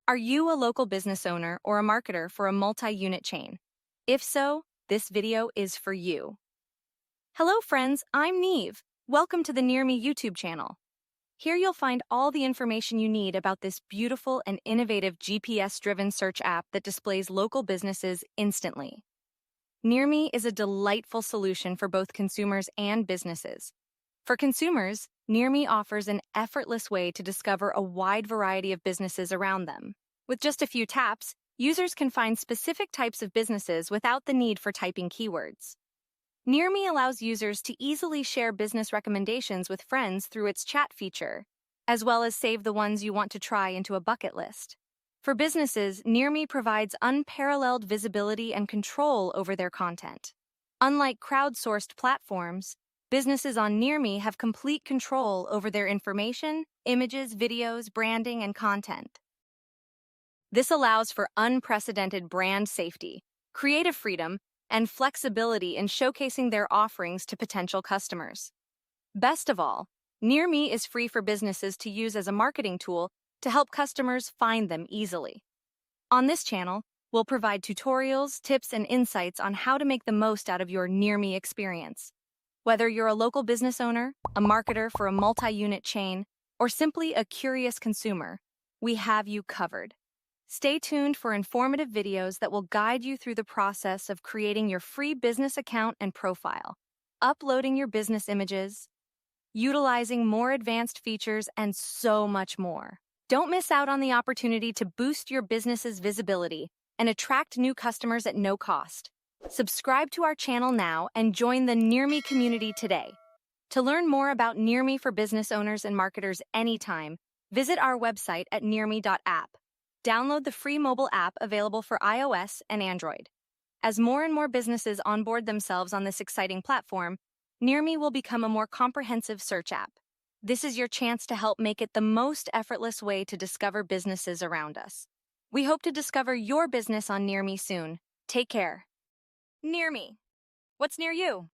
Are you a local business owner or a marketer for a multi-unit chain? If so, this video is for you. Hello friends, I'm Neve. Welcome to the Nirmy YouTube channel. Here you'll find all the information you need about this beautiful and innovative GPS-driven search app that displays local businesses instantly. Nirmy is a delightful solution for both consumers and businesses. For consumers, Nirmy offers an effortless way to discover a wide variety of businesses around them. With just a few taps, users can find specific types of businesses without the need for typing keywords. Nirmy allows users to easily share business recommendations with friends through its chat feature, as well as save the ones you want to try into a bucket list. For businesses, Nirmy provides unparalleled visibility and control over their content. Unlike crowdsourced platforms, businesses on Nirmy have complete control over their information, images, videos, branding, and content. This allows for unprecedented brand safety, creative freedom, and flexibility in showcasing their offerings to potential customers. Best of all, Nirmy is free for businesses to use as a marketing tool to help customers find them easily. On this channel, we'll provide tutorials, tips, and insights on how to make the most out of your Nirmy experience. Whether you're a local business owner, a marketer for a multi-unit chain, or simply a curious consumer, we have you covered. Stay tuned for informative videos that will guide you through the process of creating your free business account and profile, uploading your business images, utilizing more advanced features, and so much more. Don't miss out on the opportunity to boost your business's visibility and attract new customers at no cost. Subscribe to our channel now and join the Nirmy community today. To learn more about Nirmy for business owners and marketers anytime, visit our website at nirmy.app. Download the free mobile app available for iOS and Android. As more and more businesses onboard themselves on this exciting platform, Nirmy will become a more comprehensive search app. This is your chance to help make it the most effortless way to discover businesses around us. We hope to discover your business on Nirmy soon. Take care. Nirmy. What's near you?